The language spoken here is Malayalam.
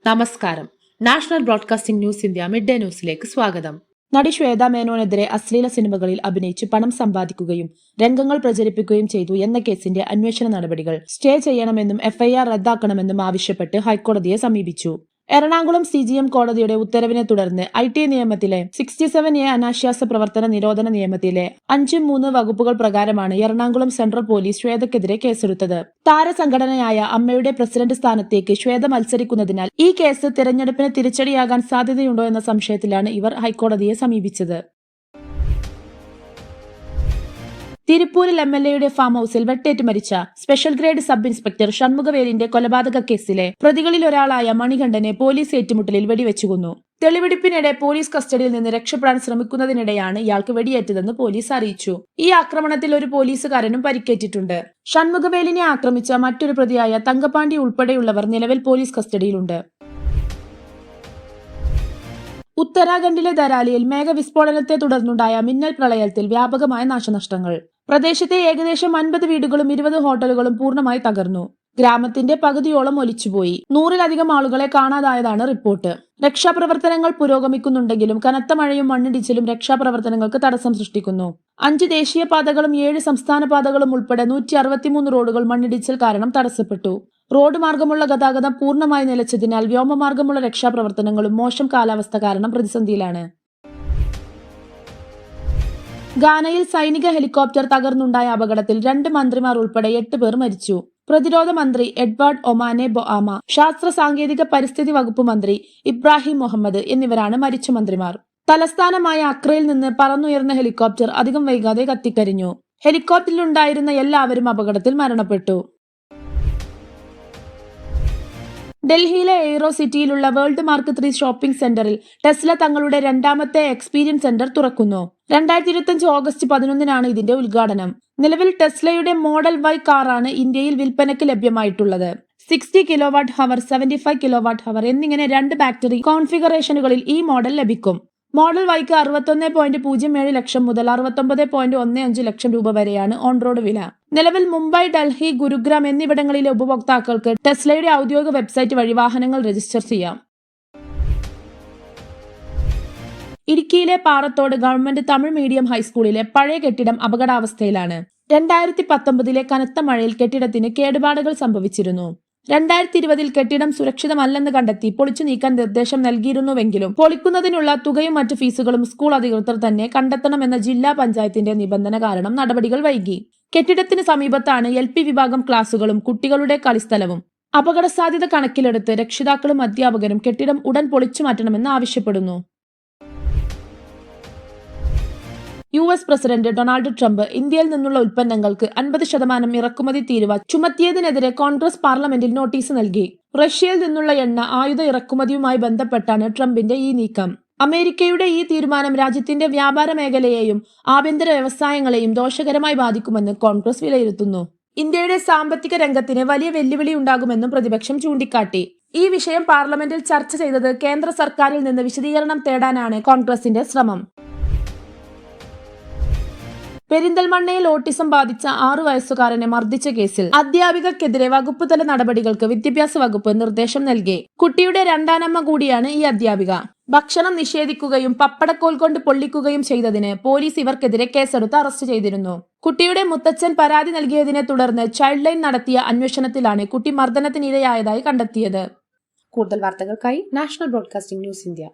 നമസ്കാരം. National broadcasting news India mid day ന്യൂസിലേക്ക് സ്വാഗതം. നടി ശ്വേത മേനോനെതിരെ അശ്ലീല സിനിമകളിൽ അഭിനയിച്ച് പണം സമ്പാദിക്കുകയും രംഗങ്ങൾ പ്രചരിപ്പിക്കുകയും ചെയ്തു എന്ന കേസിന്റെ അന്വേഷണ നടപടികൾ സ്റ്റേ ചെയ്യണമെന്നും എഫ്ഐആർ റദ്ദാക്കണമെന്നും ആവശ്യപ്പെട്ട് ഹൈക്കോടതിയെ സമീപിച്ചു. എറണാകുളം CGM കോടതിയുടെ ഉത്തരവിനെ തുടർന്ന് IT നിയമത്തിലെ 67A അനാശ്വാസ പ്രവർത്തന നിരോധന നിയമത്തിലെ 5(3) വകുപ്പുകൾ പ്രകാരമാണ് എറണാകുളം സെൻട്രൽ പോലീസ് ശ്വേതയ്ക്കെതിരെ കേസെടുത്തത്. താരസംഘടനയായ അമ്മയുടെ പ്രസിഡന്റ് സ്ഥാനത്തേക്ക് ശ്വേത മത്സരിക്കുന്നതിനാൽ ഈ കേസ് തെരഞ്ഞെടുപ്പിന് തിരിച്ചടിയാകാൻ സാധ്യതയുണ്ടോ എന്ന സംശയത്തിലാണ് ഇവർ ഹൈക്കോടതിയെ സമീപിച്ചത്. തിരുപ്പൂരിൽ MLAയുടെ ഫാം ഹൌസിൽ വെട്ടേറ്റ് മരിച്ച സ്പെഷ്യൽ ഗ്രേഡ് സബ് ഇൻസ്പെക്ടർ ഷൺമുഖവേലിന്റെ കൊലപാതക കേസിലെ പ്രതികളിൽ ഒരാളായ മണികണ്ഠനെ പോലീസ് ഏറ്റുമുട്ടലിൽ വെടിവെച്ചു കൊന്നു. തെളിവെടുപ്പിനിടെ പോലീസ് കസ്റ്റഡിയിൽ നിന്ന് രക്ഷപ്പെടാൻ ശ്രമിക്കുന്നതിനിടെയാണ് ഇയാൾക്ക് വെടിയേറ്റതെന്ന് പോലീസ് അറിയിച്ചു. ഈ ആക്രമണത്തിൽ ഒരു പോലീസുകാരനും പരിക്കേറ്റിട്ടുണ്ട്. ഷൺമുഖവേലിനെ ആക്രമിച്ച മറ്റൊരു പ്രതിയായ തങ്കപ്പാണ്ടി ഉൾപ്പെടെയുള്ളവർ നിലവിൽ പോലീസ് കസ്റ്റഡിയിലുണ്ട്. ഉത്തരാഖണ്ഡിലെ ധരാലിയിൽ മേഘവിസ്ഫോടനത്തെ തുടർന്നുണ്ടായ മിന്നൽ പ്രളയത്തിൽ വ്യാപകമായ നാശനഷ്ടങ്ങൾ. പ്രദേശത്തെ ഏകദേശം 50 വീടുകളും 20 ഹോട്ടലുകളും പൂർണ്ണമായി തകർന്നു. ഗ്രാമത്തിന്റെ പകുതിയോളം ഒലിച്ചുപോയി. 100-ലധികം ആളുകളെ കാണാതായതാണ് റിപ്പോർട്ട്. രക്ഷാപ്രവർത്തനങ്ങൾ പുരോഗമിക്കുന്നുണ്ടെങ്കിലും കനത്ത മഴയും മണ്ണിടിച്ചിലും രക്ഷാപ്രവർത്തനങ്ങൾക്ക് തടസ്സം സൃഷ്ടിക്കുന്നു. 5 ദേശീയപാതകളും 7 സംസ്ഥാന പാതകളും ഉൾപ്പെടെ 163 റോഡുകൾ മണ്ണിടിച്ചിൽ കാരണം തടസ്സപ്പെട്ടു. റോഡ് മാർഗമുള്ള ഗതാഗതം പൂർണ്ണമായി നിലച്ചതിനാൽ വ്യോമമാർഗമുള്ള രക്ഷാപ്രവർത്തനങ്ങളും മോശം കാലാവസ്ഥ കാരണം പ്രതിസന്ധിയിലാണ്. ഗാനയിൽ സൈനിക ഹെലികോപ്റ്റർ തകർന്നുണ്ടായ അപകടത്തിൽ 2 മന്ത്രിമാർ ഉൾപ്പെടെ 8 പേർ മരിച്ചു. പ്രതിരോധ മന്ത്രി എഡ്വാർഡ് ഒമാനെ ബൊആമ, ശാസ്ത്ര സാങ്കേതിക പരിസ്ഥിതി വകുപ്പ് മന്ത്രി ഇബ്രാഹിം മുഹമ്മദ് എന്നിവരാണ് മരിച്ച മന്ത്രിമാർ. തലസ്ഥാനമായ അക്രയിൽ നിന്ന് പറന്നുയർന്ന ഹെലികോപ്റ്റർ അധികം വൈകാതെ കത്തിക്കരിഞ്ഞു. ഹെലികോപ്റ്ററിലുണ്ടായിരുന്ന എല്ലാവരും അപകടത്തിൽ മരണപ്പെട്ടു. ഡൽഹിയിലെ എയ്റോ സിറ്റിയിലുള്ള വേൾഡ് മാർക്ക് 3 ഷോപ്പിംഗ് സെന്ററിൽ ടെസ്ല തങ്ങളുടെ രണ്ടാമത്തെ എക്സ്പീരിയൻസ് സെന്റർ തുറക്കുന്നു. 2025 ഓഗസ്റ്റ് 11-നാണ് ഇതിന്റെ ഉദ്ഘാടനം. നിലവിൽ ടെസ്ലയുടെ മോഡൽ Y കാറാണ് ഇന്ത്യയിൽ വിൽപ്പനയ്ക്ക് ലഭ്യമായിട്ടുള്ളത്. 60 kWh, 75 kWh എന്നിങ്ങനെ 2 ബാറ്ററി കോൺഫിഗറേഷനുകളിൽ ഈ മോഡൽ ലഭിക്കും. മോഡൽ Yക്ക് 61.07 ലക്ഷം മുതൽ 69.15 ലക്ഷം രൂപ വരെയാണ് ഓൺ റോഡ് വില. നിലവിൽ മുംബൈ, ഡൽഹി, ഗുരുഗ്രാം എന്നിവിടങ്ങളിലെ ഉപഭോക്താക്കൾക്ക് ടെസ്ലയുടെ ഔദ്യോഗിക വെബ്സൈറ്റ് വഴി വാഹനങ്ങൾ രജിസ്റ്റർ ചെയ്യാം. ഇടുക്കിയിലെ പാറത്തോട് ഗവൺമെന്റ് തമിഴ് മീഡിയം ഹൈസ്കൂളിലെ പഴയ കെട്ടിടം അപകടാവസ്ഥയിലാണ്. 2019-ലെ കനത്ത മഴയിൽ കെട്ടിടത്തിന് കേടുപാടുകൾ സംഭവിച്ചിരുന്നു. 2020-ൽ കെട്ടിടം സുരക്ഷിതമല്ലെന്ന് കണ്ടെത്തി പൊളിച്ചു നീക്കാൻ നിർദ്ദേശം നൽകിയിരുന്നുവെങ്കിലും പൊളിക്കുന്നതിനുള്ള തുകയും മറ്റു ഫീസുകളും സ്കൂൾ അധികൃതർ തന്നെ കണ്ടെത്തണമെന്ന ജില്ലാ പഞ്ചായത്തിന്റെ നിബന്ധന കാരണം നടപടികൾ വൈകി. കെട്ടിടത്തിന് സമീപത്താണ് LP വിഭാഗം ക്ലാസുകളും കുട്ടികളുടെ കളിസ്ഥലവും. അപകട സാധ്യത കണക്കിലെടുത്ത് രക്ഷിതാക്കളും അധ്യാപകരും കെട്ടിടം ഉടൻ പൊളിച്ചു മാറ്റണമെന്ന് ആവശ്യപ്പെടുന്നു. US പ്രസിഡന്റ് ഡൊണാൾഡ് ട്രംപ് ഇന്ത്യയിൽ നിന്നുള്ള ഉൽപ്പന്നങ്ങൾക്ക് 50% ഇറക്കുമതി തീരുവ ചുമത്തിയതിനെതിരെ കോൺഗ്രസ് പാർലമെന്റിൽ നോട്ടീസ് നൽകി. റഷ്യയിൽ നിന്നുള്ള എണ്ണ ആയുധ ഇറക്കുമതിയുമായി ബന്ധപ്പെട്ടാണ് ട്രംപിന്റെ ഈ നീക്കം. അമേരിക്കയുടെ ഈ തീരുമാനം രാജ്യത്തിന്റെ വ്യാപാര മേഖലയെയും ആഭ്യന്തര വ്യവസായങ്ങളെയും ദോഷകരമായി ബാധിക്കുമെന്ന് കോൺഗ്രസ് വിലയിരുത്തുന്നു. ഇന്ത്യയുടെ സാമ്പത്തിക രംഗത്തിന് വലിയ വെല്ലുവിളി ഉണ്ടാകുമെന്നും പ്രതിപക്ഷം ചൂണ്ടിക്കാട്ടി. ഈ വിഷയം പാർലമെന്റിൽ ചർച്ച ചെയ്തത് കേന്ദ്ര സർക്കാരിൽ നിന്ന് വിശദീകരണം തേടാനാണ് കോൺഗ്രസിന്റെ ശ്രമം. പെരിന്തൽമണ്ണയിൽ ഓട്ടിസം ബാധിച്ച 6 വയസ്സുകാരനെ മർദ്ദിച്ച കേസിൽ അധ്യാപികക്കെതിരെ വകുപ്പ് തല നടപടികൾക്ക് വിദ്യാഭ്യാസ വകുപ്പ് നിർദ്ദേശം നൽകി. കുട്ടിയുടെ രണ്ടാനമ്മ കൂടിയാണ് ഈ അധ്യാപിക. ഭക്ഷണം നിഷേധിക്കുകയും പപ്പടക്കോൽ കൊണ്ട് പൊള്ളിക്കുകയും ചെയ്തതിന് പോലീസ് ഇവർക്കെതിരെ കേസെടുത്ത് അറസ്റ്റ് ചെയ്തിരുന്നു. കുട്ടിയുടെ മുത്തച്ഛൻ പരാതി നൽകിയതിനെ തുടർന്ന് ചൈൽഡ് ലൈൻ നടത്തിയ അന്വേഷണത്തിലാണ് കുട്ടി മർദ്ദനത്തിനിരയായതായി കണ്ടെത്തിയത്. കൂടുതൽ വാർത്തകൾക്കായി നാഷണൽ ബ്രോഡ്കാസ്റ്റിംഗ് ന്യൂസ് ഇന്ത്യ.